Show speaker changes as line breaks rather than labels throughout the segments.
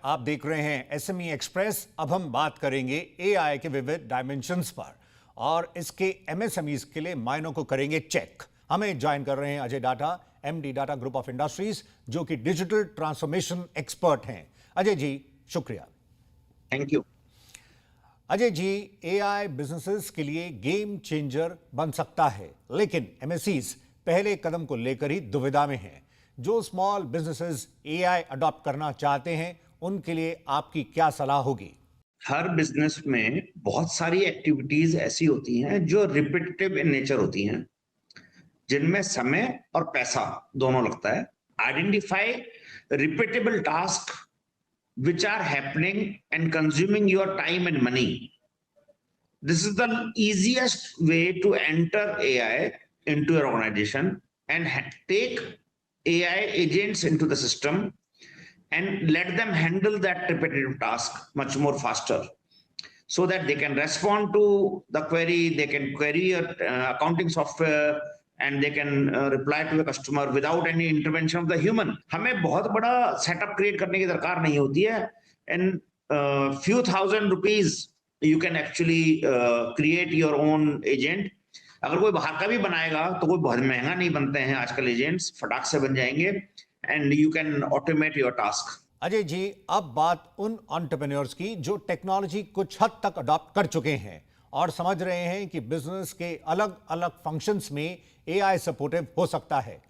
आप देख रहे हैं एसएमई एक्सप्रेस। अब हम बात करेंगे एआई के विविध डायमेंशंस पर और इसके एमएसएमईज के लिए मायनों को करेंगे चेक। हमें ज्वाइन कर रहे हैं Ajay Data, MD Data group of industries, जो कि डिजिटल ट्रांसफॉर्मेशन एक्सपर्ट हैं। अजय जी, शुक्रिया।
Thank you.
Ajay ji, AI businesses के लिए गेम चेंजर बन सकता है, लेकिन एमएसईज पहले कदम को लेकर ही दुविधा में हैं। जो स्मॉल बिजनेसेस एआई अडॉप्ट करना चाहते हैं, उनके लिए आपकी क्या सलाह होगी?
हर बिजनेस में बहुत सारी एक्टिविटीज ऐसी होती हैं जो रिपीटेटिव इन नेचर होती हैं, जिनमें समय और पैसा दोनों लगता है। Identify repeatable task which are happening and consuming your time and money. This is the easiest way to enter AI into your organization and take AI agents into the system and let them handle that repetitive task much more faster, so that they can respond to the query, they can query your accounting software, and they can reply to the customer without any intervention of the human. हमें बहुत बड़ा setup create करने की दरकार नहीं होती है। And few thousand rupees you can actually create your own agent. अगर कोई बाहर का भी बनाएगा तो कोई बहुत महंगा नहीं बनते हैं आजकल एजेंट्स, फटाक से बन जाएंगे and you can automate your task.
Ajay ji, अब बात उन एंटरप्रेन्योर्स की जो टेक्नोलॉजी कुछ हद तक अडॉप्ट कर चुके हैं और समझ रहे हैं कि बिजनेस के अलग अलग फंक्शंस में एआई सपोर्टिव हो सकता है।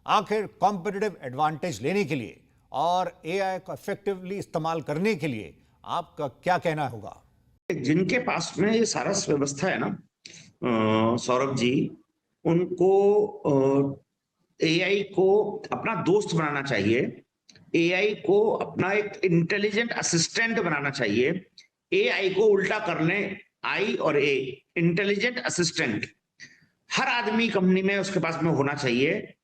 आखिर कॉम्पिटिटिव एडवांटेज लेने के लिए और एआई को इफेक्टिवली इस्तेमाल करने के लिए आपका क्या कहना होगा?
जिनके पास में ये सारा व्यवस्था है ना सौरभ जी, उनको एआई को अपना दोस्त बनाना चाहिए, एआई को अपना एक इंटेलिजेंट असिस्टेंट बनाना चाहिए। एआई को उल्टा करने आई और ए, इंटेलिजेंट असिस्टेंट, हर आदमी कंपनी में उसके पास में होना चाहिए।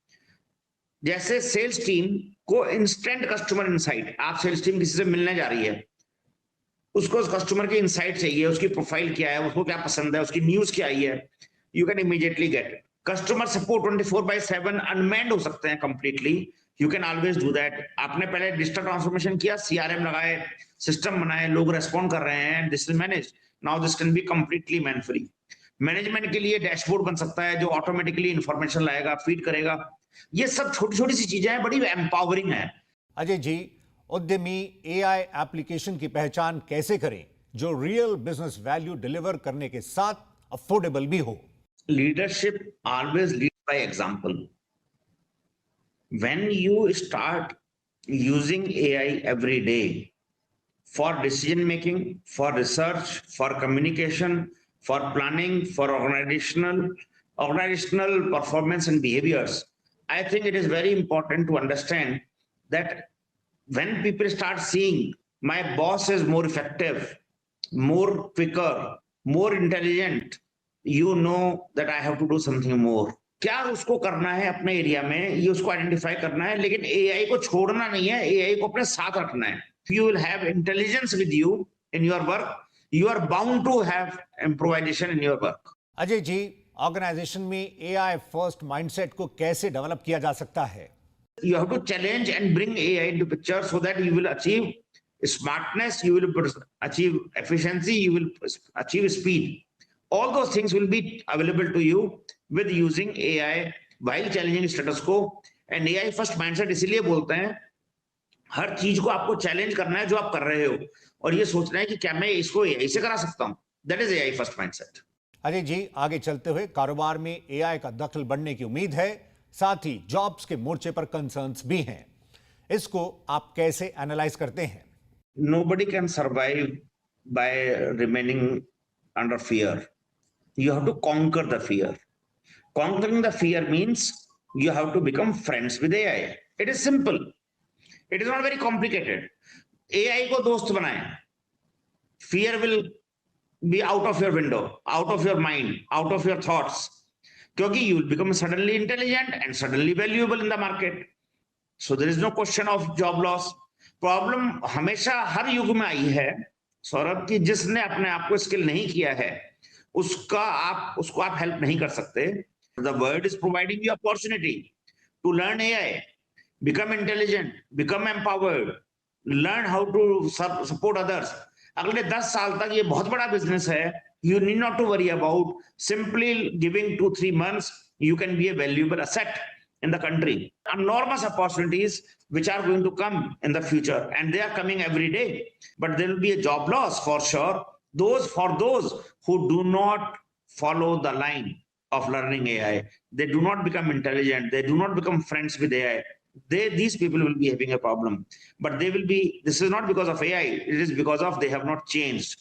जैसे सेल्स टीम को इंस्टेंट कस्टमर इनसाइट, आप सेल्स टीम किसी से मिलने जा रही है, उसको उस कस्टमर की इनसाइट चाहिए, उसकी प्रोफाइल क्या है, उसको क्या पसंद है, उसकी न्यूज क्या आई है, you can immediately gate. Customer support 24/7 unmanned हो सकते हैं completely, you can always do that. आपने पहले डिजिटल ट्रांसफॉर्मेशन किया, सीआरएम लगाए, सिस्टम बनाए, लोग रेस्पॉन्ड कर रहे हैं, this is manage. Now this can be completely man free. Management के लिए डैशबोर्ड बन सकता है जो ऑटोमेटिकली इंफॉर्मेशन लाएगा, फीड करेगा। ये सब छोटी छोटी सी चीजें हैं, बड़ी एम्पावरिंग है।
अजय जी, उद्यमी एआई एप्लीकेशन की पहचान कैसे करें जो रियल बिजनेस वैल्यू डिलीवर करने के साथ अफोर्डेबल भी हो?
Leadership always lead by example. When you start using AI every day for decision making, for research, for communication, for planning, for organizational performance and behaviors, I think it is very important to understand that when people start seeing my boss is more effective, more quicker, more intelligent, you know that I have to do something more. क्या उसको करना है अपने area में, ये उसको identify करना है, लेकिन एआई को छोड़ना नहीं है, एआई को अपने साथ रखना है। You will have intelligence with you in your work, you are bound to have improvisation in your work.
Ajay ji, organisation में एआई फर्स्ट माइंडसेट को कैसे डेवलप किया जा सकता है?
You have to challenge and bring AI into picture so that you will achieve smartness, you will achieve efficiency, you will achieve speed. All those things will be available to you with using AI while challenging status quo. And AI first mindset इसीलिए बोलते हैं, हर चीज को आपको challenge करना है जो आप कर रहे हो, और ये सोचना है कि क्या मैं इसको AI से करा सकता हूं। That is AI first mindset.
Ajay ji, आगे चलते हुए कारोबार में एआई का दखल बढ़ने की उम्मीद है, साथ ही जॉब्स के मोर्चे पर कंसर्न्स भी हैं। इसको आप कैसे एनालाइज करते हैं?
Nobody can survive by remaining under fear. You have to conquer the fear. Conquering the fear means you have to become friends with AI. It is simple. It is not very complicated. AI को दोस्त बनाएं. Fear will be out of your window, out of your mind, out of your thoughts. क्योंकि you will become suddenly intelligent and suddenly valuable in the market. So there is no question of job loss. Problem हमेशा हर युग में आई है सौरभ, कि जिसने अपने आप को स्किल नहीं किया है उसको आप हेल्प नहीं कर सकते। The world is providing you opportunity to learn AI, become intelligent, become empowered, learn how to support others. अगले 10 साल तक ये बहुत बड़ा बिजनेस है. You need not to worry about. Simply giving 2-3 months, you can be a valuable asset in the country. Enormous opportunities which are going to come in the future, and they are coming every day. But there will be a job loss for sure. For those who do not follow the line of learning AI, they do not become intelligent, they do not become friends with AI. These people will be having a problem. But this is not because of AI, it is because of they have not changed.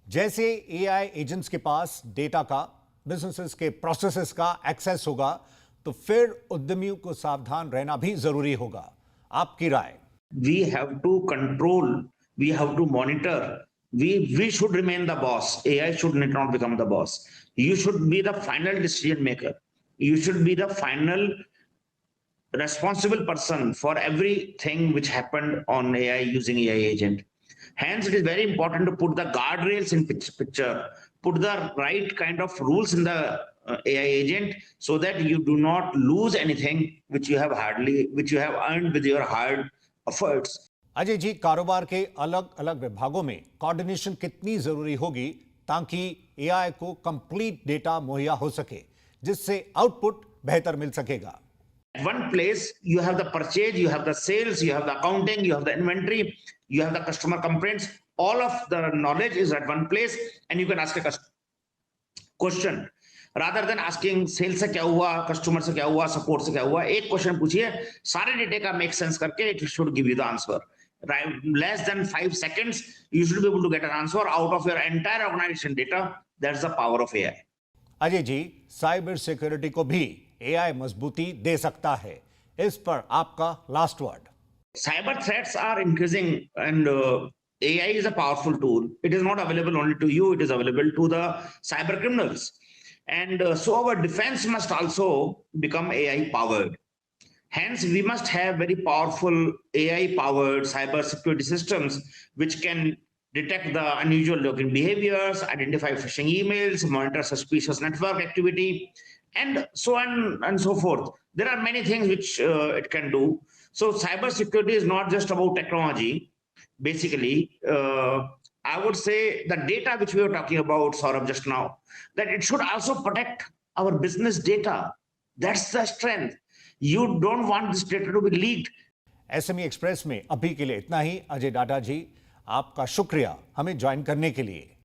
जैसे AI agents के पास data का, businesses के processes का access होगा, तो फिर उद्यमियों को सावधान रहना भी जरूरी होगा. आपकी राय?
We have to control, we have to monitor. We should remain the boss. AI should not become the boss. You should be the final decision maker. You should be the final responsible person for everything which happened on AI using AI agent. Hence, it is very important to put the guardrails in picture, put the right kind of rules in the AI agent, so that you do not lose anything which you have earned with your hard efforts.
Ajay ji, कारोबार के अलग अलग विभागों में coordination कितनी जरूरी होगी ताकि एआई को कंप्लीट डेटा मुहैया हो सके, जिससे आउटपुट बेहतर मिल सकेगा?
At one place, you have the purchase, you have the sales, you have the accounting, you have the inventory, you have the customer complaints. All of the knowledge is at one place, and you can ask a question. Rather than asking sales से क्या हुआ, customer से क्या हुआ, support से क्या हुआ, एक question पूछिए, सारे डेटा का make sense करके it should give you the answer. Right, less than 5 seconds, you should be able to get an answer out of your entire organization data. That's the power of AI.
Ajay ji, cyber security को भी AI मजबूती दे सकता है. इस पर आपका last word.
Cyber threats are increasing, and AI is a powerful tool. It is not available only to you, it is available to the cyber criminals. And so our defense must also become AI powered. Hence, we must have very powerful AI powered cyber security systems which can detect the unusual login behaviors, identify phishing emails, monitor suspicious network activity, and so on and so forth. There are many things which it can do. So cyber security is not just about technology. Basically, I would say the data which we were talking about, Saurabh, just now, that it should also protect our business data. That's the strength. You don't want this data to be leaked.
SME express में अभी के लिए इतना ही. Ajay data जी, आपका शुक्रिया हमें join करने के लिए.